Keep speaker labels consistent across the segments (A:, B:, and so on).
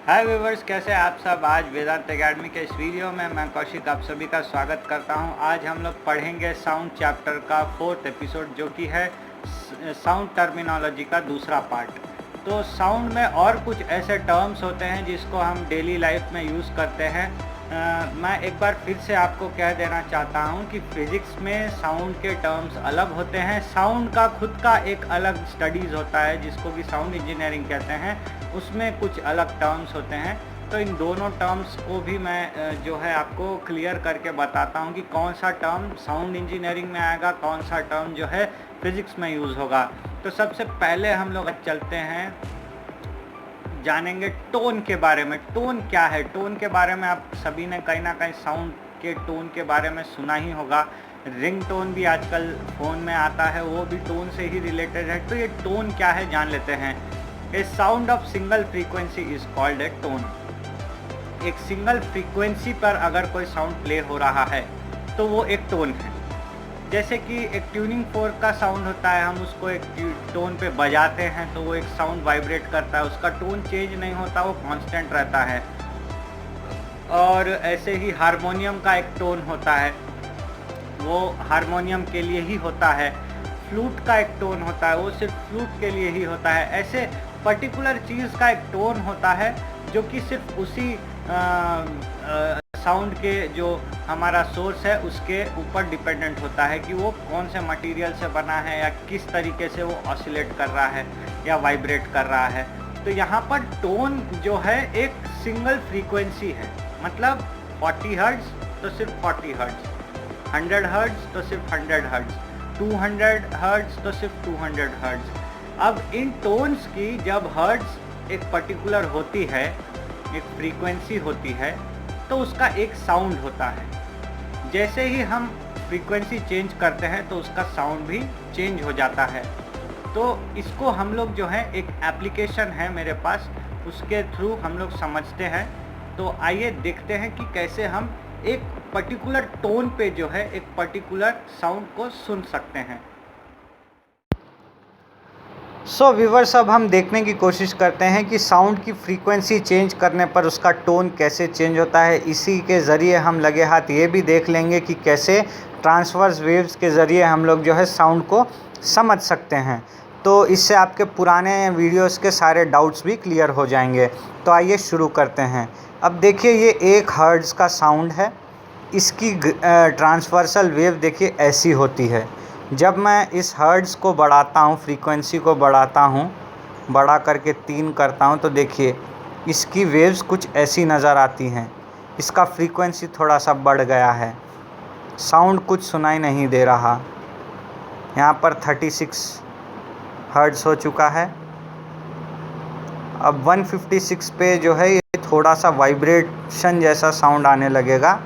A: हाय viewers, कैसे आप सब। आज वेदांत एकेडमी के इस वीडियो में मैं कौशिक आप सभी का स्वागत करता हूं। आज हम लोग पढ़ेंगे साउंड चैप्टर का 4th एपिसोड, जो कि है साउंड टर्मिनोलॉजी का दूसरा पार्ट। तो साउंड में और कुछ ऐसे टर्म्स होते हैं जिसको हम डेली लाइफ में यूज़ करते हैं। मैं एक बार फिर से आपको कह देना चाहता हूं कि फिज़िक्स में साउंड के टर्म्स अलग होते हैं। साउंड का खुद का एक अलग स्टडीज़ होता है जिसको कि साउंड इंजीनियरिंग कहते हैं, उसमें कुछ अलग टर्म्स होते हैं। तो इन दोनों टर्म्स को भी मैं जो है आपको क्लियर करके बताता हूँ कि कौन सा टर्म साउंड इंजीनियरिंग में आएगा, कौन सा टर्म जो है फिज़िक्स में यूज़ होगा। तो सबसे पहले हम लोग चलते हैं, जानेंगे टोन के बारे में। टोन क्या है? टोन के बारे में आप सभी ने कहीं ना कहीं साउंड के टोन के बारे में सुना ही होगा। रिंग टोन भी आजकल फ़ोन में आता है, वो भी टोन से ही रिलेटेड है। तो ये टोन क्या है जान लेते हैं। A sound of single frequency is called a tone. एक सिंगल फ्रीक्वेंसी पर अगर कोई साउंड प्ले हो रहा है तो वो एक टोन है। जैसे कि एक ट्यूनिंग फोर्क का साउंड होता है, हम उसको एक टोन पे बजाते हैं तो वो एक साउंड वाइब्रेट करता है, उसका टोन चेंज नहीं होता, वो कांस्टेंट रहता है। और ऐसे ही हारमोनियम का एक टोन होता है, वो हारमोनियम के लिए ही होता है। फ्लूट का एक टोन होता है, वो सिर्फ फ्लूट के लिए ही होता है। ऐसे पर्टिकुलर चीज़ का एक टोन होता है जो कि सिर्फ उसी साउंड के जो हमारा सोर्स है उसके ऊपर डिपेंडेंट होता है कि वो कौन से मटेरियल से बना है या किस तरीके से वो ऑसिलेट कर रहा है या वाइब्रेट कर रहा है। तो यहाँ पर टोन जो है एक सिंगल फ्रीक्वेंसी है। मतलब 40 हर्ट्ज तो सिर्फ 40 हर्ट्ज, 100 हर्ट्ज तो सिर्फ 100 हर्ट्ज, 200 हर्ट्ज तो सिर्फ 200 हर्ट्ज। अब इन टोन्स की जब हर्ट्ज एक पर्टिकुलर होती है, एक फ्रीक्वेंसी होती है, तो उसका एक साउंड होता है। जैसे ही हम फ्रीक्वेंसी चेंज करते हैं तो उसका साउंड भी चेंज हो जाता है। तो इसको हम लोग जो है एक एप्लीकेशन है मेरे पास, उसके थ्रू हम लोग समझते हैं। तो आइए देखते हैं कि कैसे हम एक पर्टिकुलर टोन पे जो है एक पर्टिकुलर साउंड को सुन सकते हैं। सो व्यूवर्स, अब हम देखने की कोशिश करते हैं कि साउंड की फ्रीक्वेंसी चेंज करने पर उसका टोन कैसे चेंज होता है। इसी के ज़रिए हम लगे हाथ ये भी देख लेंगे कि कैसे ट्रांसवर्स वेव्स के ज़रिए हम लोग जो है साउंड को समझ सकते हैं। तो इससे आपके पुराने वीडियोस के सारे डाउट्स भी क्लियर हो जाएंगे। तो आइए शुरू करते हैं। अब देखिए, ये 1 हर्ट्ज़ का साउंड है। इसकी ट्रांसवर्सल वेव देखिए ऐसी होती है। जब मैं इस हर्ट्ज़ को बढ़ाता हूँ, फ्रीक्वेंसी को बढ़ाता हूँ, बढ़ा करके 3 करता हूँ, तो देखिए इसकी वेव्स कुछ ऐसी नज़र आती हैं। इसका फ्रीक्वेंसी थोड़ा सा बढ़ गया है, साउंड कुछ सुनाई नहीं दे रहा। यहाँ पर 36 हर्ट्ज़ हो चुका है। अब 156 पे जो है ये थोड़ा सा वाइब्रेशन जैसा साउंड आने लगेगा।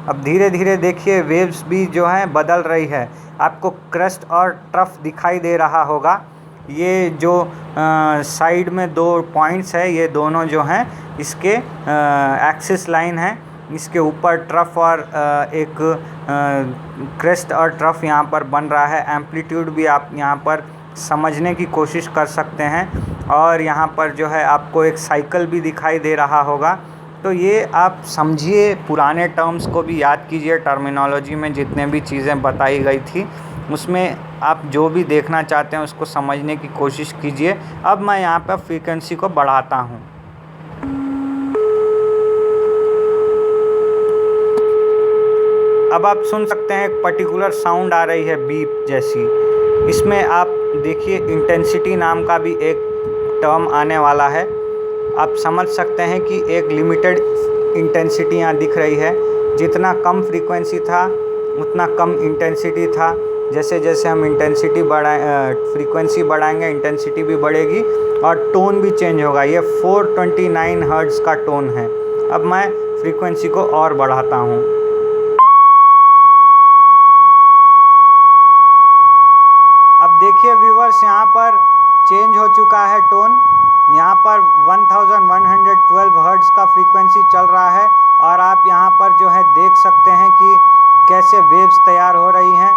A: अब धीरे धीरे देखिए वेव्स भी जो हैं बदल रही है। आपको क्रस्ट और ट्रफ दिखाई दे रहा होगा। ये जो साइड में 2 पॉइंट्स है, ये दोनों जो हैं इसके एक्सिस लाइन है। इसके ऊपर ट्रफ और एक क्रेस्ट और ट्रफ यहाँ पर बन रहा है। एम्पलीट्यूड भी आप यहाँ पर समझने की कोशिश कर सकते हैं। और यहाँ पर जो है आपको एक साइकिल भी दिखाई दे रहा होगा। तो ये आप समझिए, पुराने टर्म्स को भी याद कीजिए। टर्मिनोलॉजी में जितने भी चीज़ें बताई गई थी उसमें आप जो भी देखना चाहते हैं उसको समझने की कोशिश कीजिए। अब मैं यहाँ पर फ्रीक्वेंसी को बढ़ाता हूँ। अब आप सुन सकते हैं एक पर्टिकुलर साउंड आ रही है, बीप जैसी। इसमें आप देखिए इंटेंसिटी नाम का भी एक टर्म आने वाला है। आप समझ सकते हैं कि एक लिमिटेड इंटेंसिटी यहाँ दिख रही है। जितना कम फ्रीक्वेंसी था उतना कम इंटेंसिटी था। जैसे जैसे हम इंटेंसिटी फ्रीक्वेंसी बढ़ाएंगे, इंटेंसिटी भी बढ़ेगी और टोन भी चेंज होगा। ये 429 हर्ट्ज़ का टोन है। अब मैं फ्रीक्वेंसी को और बढ़ाता हूँ। अब देखिए व्यूवर्स, यहाँ पर चेंज हो चुका है टोन। यहाँ पर 1112 हर्ट्ज़ का फ्रीक्वेंसी चल रहा है और आप यहाँ पर जो है देख सकते हैं कि कैसे वेव्स तैयार हो रही हैं।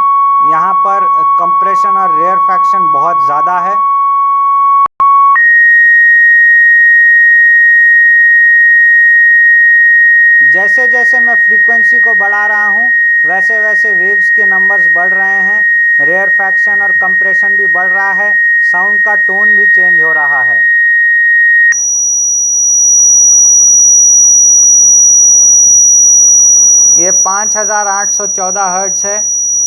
A: यहाँ पर कंप्रेशन और रेयरफैक्शन बहुत ज़्यादा है। जैसे जैसे मैं फ्रीक्वेंसी को बढ़ा रहा हूँ वैसे वैसे वेव्स के नंबर्स बढ़ रहे हैं, रेयरफैक्शन और कंप्रेशन भी बढ़ रहा है, साउंड का टोन भी चेंज हो रहा है। ये 5814 हर्ट्ज़ है,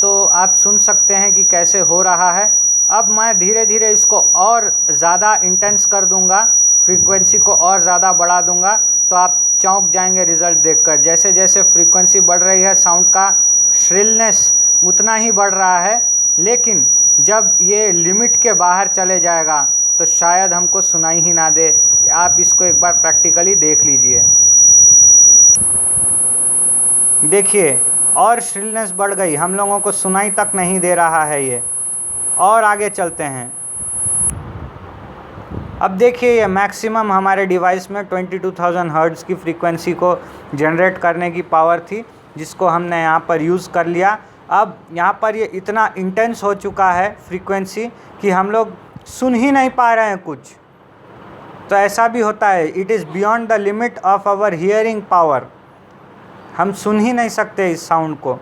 A: तो आप सुन सकते हैं कि कैसे हो रहा है। अब मैं धीरे धीरे इसको और ज़्यादा इंटेंस कर दूंगा, फ्रीक्वेंसी को और ज़्यादा बढ़ा दूंगा, तो आप चौंक जाएंगे रिज़ल्ट देखकर। जैसे जैसे फ्रीक्वेंसी बढ़ रही है साउंड का श्रिलनेस उतना ही बढ़ रहा है, लेकिन जब ये लिमिट के बाहर चले जाएगा तो शायद हमको सुनाई ही ना दे। आप इसको एक बार प्रैक्टिकली देख लीजिए। देखिए और श्रिलनेस बढ़ गई, हम लोगों को सुनाई तक नहीं दे रहा है ये। और आगे चलते हैं। अब देखिए ये मैक्सिमम हमारे डिवाइस में 22,000 हर्ट्ज़ की फ्रीक्वेंसी को जनरेट करने की पावर थी, जिसको हमने यहाँ पर यूज़ कर लिया। अब यहाँ पर ये इतना इंटेंस हो चुका है फ्रीक्वेंसी कि हम लोग सुन ही नहीं पा रहे हैं कुछ। तो ऐसा भी होता है, it is beyond the limit of our hearing power, हम सुन ही नहीं सकते इस साउंड को।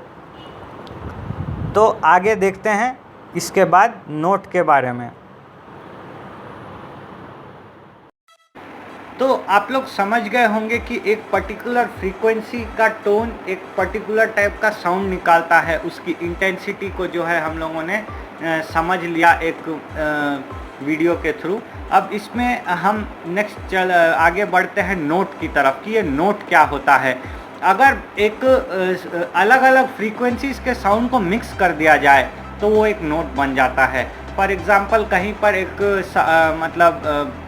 A: तो आगे देखते हैं इसके बाद नोट के बारे में। तो आप लोग समझ गए होंगे कि एक पर्टिकुलर फ्रीक्वेंसी का टोन एक पर्टिकुलर टाइप का साउंड निकालता है, उसकी इंटेंसिटी को जो है हम लोगों ने समझ लिया एक वीडियो के थ्रू। अब इसमें हम नेक्स्ट आगे बढ़ते हैं नोट की तरफ कि ये नोट क्या होता है। अगर एक अलग अलग फ्रीक्वेंसीज के साउंड को मिक्स कर दिया जाए तो वो एक नोट बन जाता है। फॉर एग्ज़ाम्पल कहीं पर एक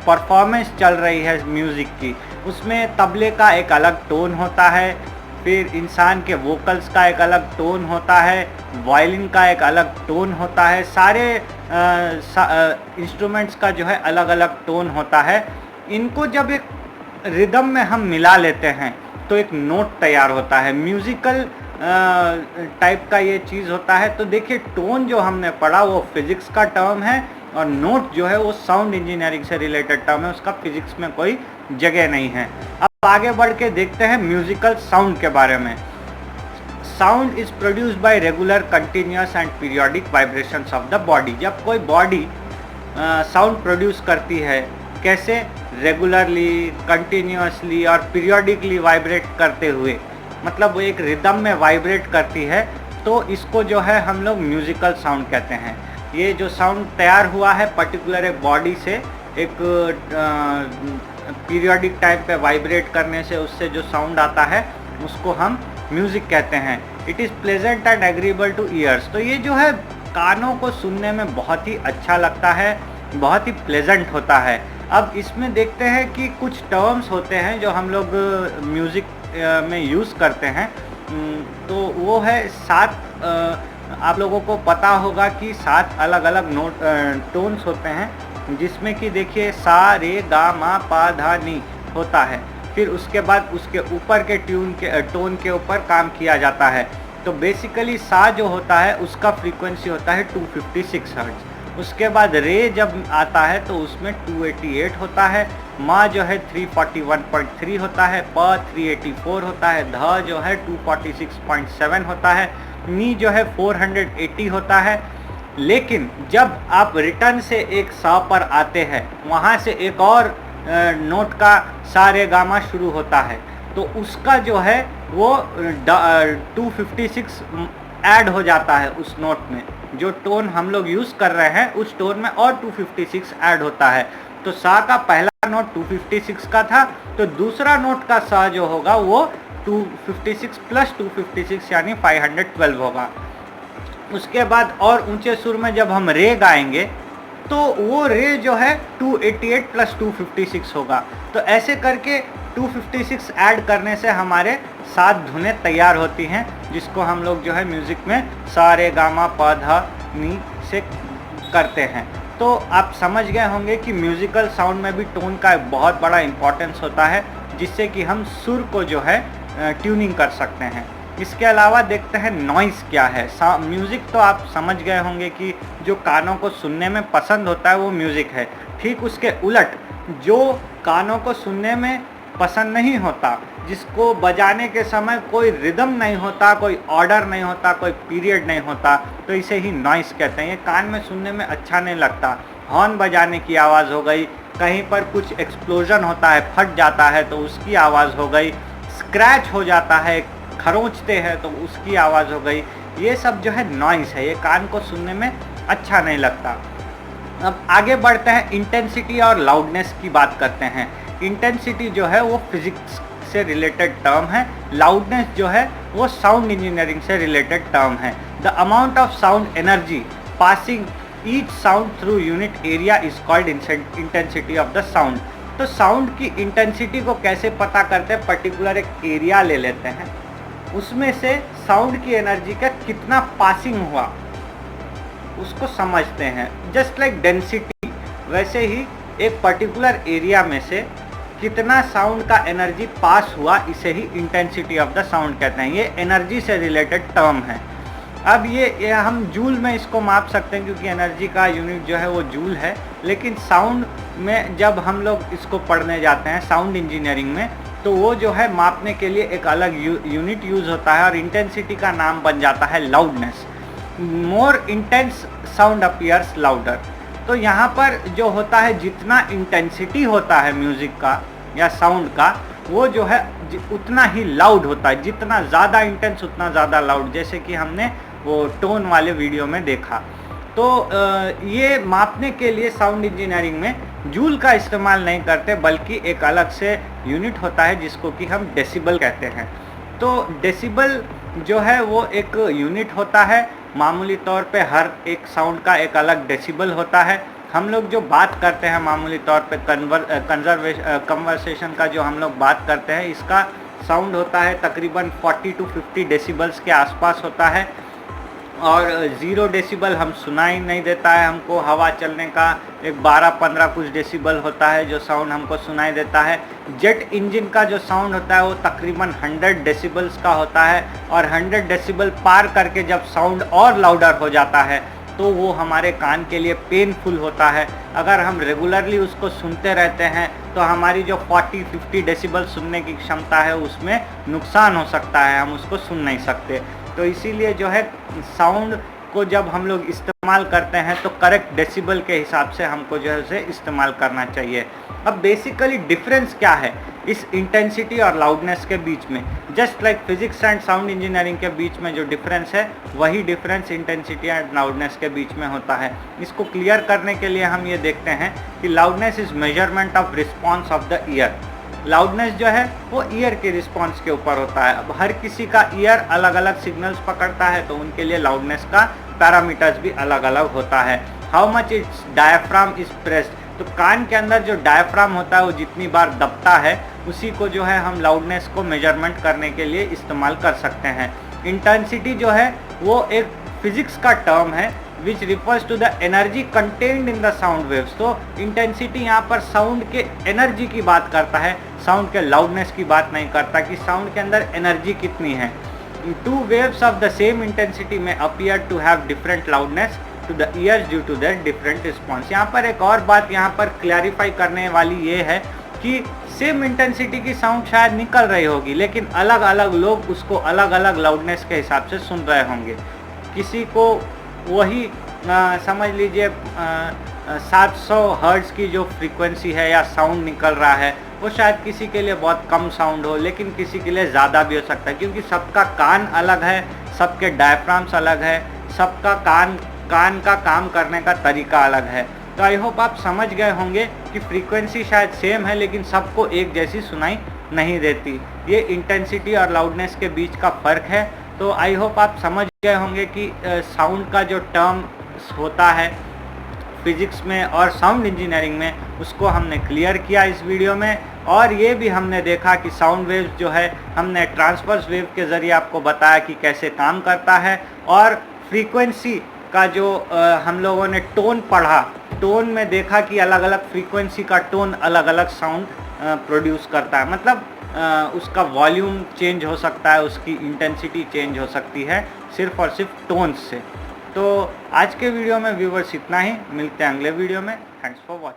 A: परफॉर्मेंस चल रही है म्यूज़िक की, उसमें तबले का एक अलग टोन होता है, फिर इंसान के वोकल्स का एक अलग टोन होता है, वायलिन का एक अलग टोन होता है, सारे इंस्ट्रूमेंट्स का जो है अलग अलग टोन होता है। इनको जब एक रिदम में हम मिला लेते हैं तो एक नोट तैयार होता है, म्यूज़िकल टाइप का ये चीज़ होता है। तो देखिए टोन जो हमने पढ़ा वो फिज़िक्स का टर्म है और नोट जो है वो साउंड इंजीनियरिंग से रिलेटेड टर्म है, उसका फिज़िक्स में कोई जगह नहीं है। अब आगे बढ़ के देखते हैं म्यूज़िकल साउंड के बारे में। Sound is produced by regular continuous and periodic vibrations of the body. जब कोई बॉडी साउंड प्रोड्यूस करती है, कैसे? रेगुलरली, कंटिन्यूसली और पीरियोडिकली वाइब्रेट करते हुए, मतलब वो एक रिदम में वाइब्रेट करती है, तो इसको जो है हम लोग म्यूज़िकल साउंड कहते हैं। ये जो साउंड तैयार हुआ है पर्टिकुलर एक बॉडी से, एक पीरियोडिक टाइम पे वाइब्रेट करने से उससे जो साउंड आता है उसको हम म्यूज़िक कहते हैं। It is pleasant and agreeable two years. तो ये जो है कानों को सुनने में बहुत ही अच्छा लगता है, बहुत ही प्लेजेंट होता है। अब इसमें देखते हैं कि कुछ टर्म्स होते हैं जो हम लोग म्यूज़िक में यूज़ करते हैं। तो वो है 7, आप लोगों को पता होगा कि 7 अलग अलग नोट टोन्स होते हैं, जिसमें कि देखिए सा, रे, गा, मा, पा, धा, नी होता है। फिर उसके बाद उसके ऊपर के टोन के ऊपर काम किया जाता है। तो बेसिकली सा जो होता है उसका फ्रीक्वेंसी होता है 256 हर्ट्ज़। उसके बाद रे जब आता है तो उसमें 288 होता है, मा जो है 341.3 होता है, प 384 होता है, ध जो है 246.7 होता है, नी जो है 480 होता है। लेकिन जब आप रिटर्न से एक सा पर आते हैं, वहाँ से एक और नोट का सा रे गा मा शुरू होता है, तो उसका जो है वो 256 ऐड हो जाता है उस नोट में। जो टोन हम लोग यूज़ कर रहे हैं उस टोन में और 256 ऐड होता है। तो सा का पहला नोट 256 का था, तो दूसरा नोट का सा जो होगा वो 256 प्लस 256 यानी 512 होगा। उसके बाद और ऊंचे सुर में जब हम रे गाएंगे तो वो रे जो है 288 प्लस 256 होगा। तो ऐसे करके 256 ऐड करने से हमारे 7 धुनें तैयार होती हैं, जिसको हम लोग जो है म्यूज़िक में सा रे गा मा पा धा नी से करते हैं। तो आप समझ गए होंगे कि म्यूज़िकल साउंड में भी टोन का बहुत बड़ा इम्पोर्टेंस होता है, जिससे कि हम सुर को जो है ट्यूनिंग कर सकते हैं। इसके अलावा देखते हैं नॉइज़ क्या है। म्यूज़िक तो आप समझ गए होंगे कि जो कानों को सुनने में पसंद होता है वो म्यूज़िक है। ठीक उसके उलट जो कानों को सुनने में पसंद नहीं होता, जिसको बजाने के समय कोई रिदम नहीं होता, कोई ऑर्डर नहीं होता, कोई पीरियड नहीं होता, तो इसे ही नॉइस कहते हैं। ये कान में सुनने में अच्छा नहीं लगता। हॉर्न बजाने की आवाज़ हो गई, कहीं पर कुछ एक्सप्लोजन होता है, फट जाता है तो उसकी आवाज़ हो गई, स्क्रैच हो जाता है, खरोंचते हैं तो उसकी आवाज़ हो गई, ये सब जो है नॉइस है, ये कान को सुनने में अच्छा नहीं लगता। अब आगे बढ़ते हैं, इंटेंसिटी और लाउडनेस की बात करते हैं। इंटेंसिटी जो है वो फिजिक्स से रिलेटेड टर्म है, लाउडनेस जो है वो साउंड इंजीनियरिंग से रिलेटेड टर्म है। The amount of sound energy passing each sound through unit area is called intensity of the sound. तो साउंड की इंटेंसिटी को कैसे पता करते हैं, पर्टिकुलर एक एरिया ले लेते हैं, उसमें से साउंड की एनर्जी का कितना पासिंग हुआ उसको समझते हैं। जस्ट लाइक डेंसिटी, वैसे ही एक पर्टिकुलर एरिया में से कितना साउंड का एनर्जी पास हुआ, इसे ही इंटेंसिटी ऑफ द साउंड कहते हैं। ये एनर्जी से रिलेटेड टर्म है। अब ये हम जूल में इसको माप सकते हैं क्योंकि एनर्जी का यूनिट जो है वो जूल है, लेकिन साउंड में जब हम लोग इसको पढ़ने जाते हैं साउंड इंजीनियरिंग में, तो वो जो है मापने के लिए एक अलग यूनिट यूज़ होता है और इंटेंसिटी का नाम बन जाता है loudness. More intense sound appears louder. तो यहाँ पर जो होता है, जितना इंटेंसिटी होता है म्यूज़िक का या साउंड का, वो जो है उतना ही लाउड होता है। जितना ज़्यादा इंटेंस उतना ज़्यादा लाउड, जैसे कि हमने वो टोन वाले वीडियो में देखा। तो ये मापने के लिए साउंड इंजीनियरिंग में जूल का इस्तेमाल नहीं करते, बल्कि एक अलग से यूनिट होता है जिसको कि हम डेसिबल कहते हैं। तो डेसिबल जो है वो एक यूनिट होता है। मामूली तौर पे हर एक साउंड का एक अलग डेसिबल होता है। हम लोग जो बात करते हैं मामूली तौर पे कन्वर्सेशन का जो हम लोग बात करते हैं, इसका साउंड होता है तकरीबन 40 to 50 डेसिबल्स के आसपास होता है। और 0 डेसिबल हम सुनाई नहीं देता है हमको। हवा चलने का एक 12-15 कुछ डेसिबल होता है जो साउंड हमको सुनाई देता है। जेट इंजन का जो साउंड होता है वो तकरीबन 100 डेसिबल्स का होता है, और 100 डेसिबल पार करके जब साउंड और लाउडर हो जाता है तो वो हमारे कान के लिए पेनफुल होता है। अगर हम रेगुलरली उसको सुनते रहते हैं तो हमारी जो 40-50 डेसिबल सुनने की क्षमता है उसमें नुकसान हो सकता है, हम उसको सुन नहीं सकते। तो इसीलिए जो है साउंड को जब हम लोग इस्तेमाल करते हैं तो करेक्ट डेसिबल के हिसाब से हमको जो है उसे इस्तेमाल करना चाहिए। अब बेसिकली डिफरेंस क्या है इस इंटेंसिटी और लाउडनेस के बीच में? Just like physics and sound engineering के बीच में जो डिफरेंस है, वही डिफरेंस इंटेंसिटी एंड लाउडनेस के बीच में होता है। इसको क्लियर करने के लिए हम ये देखते हैं कि loudness is measurement of response of the year. Loudness जो है वो ईयर के रिस्पॉन्स के ऊपर होता है। अब हर किसी का ईयर अलग अलग सिग्नल्स पकड़ता है, तो उनके लिए लाउडनेस का पैरामीटर्स भी अलग अलग होता है। How much it's diaphragm is pressed, तो कान के अंदर जो डायफ्राम होता है वो जितनी बार दबता है उसी को जो है हम लाउडनेस को मेजरमेंट करने के लिए इस्तेमाल कर सकते हैं। इंटेंसिटी जो है वो एक फिजिक्स का टर्म है which refers to the energy contained in the sound waves. तो इंटेंसिटी यहाँ पर साउंड के एनर्जी की बात करता है, साउंड के लाउडनेस की बात नहीं करता कि साउंड के अंदर एनर्जी कितनी है। Two waves of the same intensity may appear to have different loudness to the ears due to their different response. यहाँ पर एक और बात यहाँ पर क्लैरिफाई करने वाली ये है कि सेम इंटेंसिटी की साउंड शायद निकल रही होगी, लेकिन अलग अलग लोग उसको अलग अलग लाउडनेस के हिसाब से सुन रहे होंगे। किसी को वही समझ लीजिए 700 हर्ट्ज़ की जो फ्रीक्वेंसी है या साउंड निकल रहा है, वो शायद किसी के लिए बहुत कम साउंड हो, लेकिन किसी के लिए ज़्यादा भी हो सकता है, क्योंकि सबका कान अलग है, सबके डायफ्राम्स अलग है, सबका कान का काम करने का तरीका अलग है। तो आई होप आप समझ गए होंगे कि फ्रीक्वेंसी शायद सेम है लेकिन सबको एक जैसी सुनाई नहीं देती। ये इंटेंसिटी और लाउडनेस के बीच का फ़र्क है। तो आई होप आप समझ गए होंगे कि साउंड का जो टर्म होता है फिजिक्स में और साउंड इंजीनियरिंग में, उसको हमने क्लियर किया इस वीडियो में। और ये भी हमने देखा कि साउंड वेव्स जो है हमने ट्रांसवर्स वेव के ज़रिए आपको बताया कि कैसे काम करता है, और फ्रीक्वेंसी का जो हम लोगों ने टोन पढ़ा, टोन में देखा कि अलग अलग फ्रीक्वेंसी का टोन अलग अलग साउंड प्रोड्यूस करता है। मतलब उसका वॉल्यूम चेंज हो सकता है, उसकी इंटेंसिटी चेंज हो सकती है सिर्फ और सिर्फ टोन्स से। तो आज के वीडियो में व्यूवर्स इतना ही, मिलते हैं अगले वीडियो में। Thanks for watching.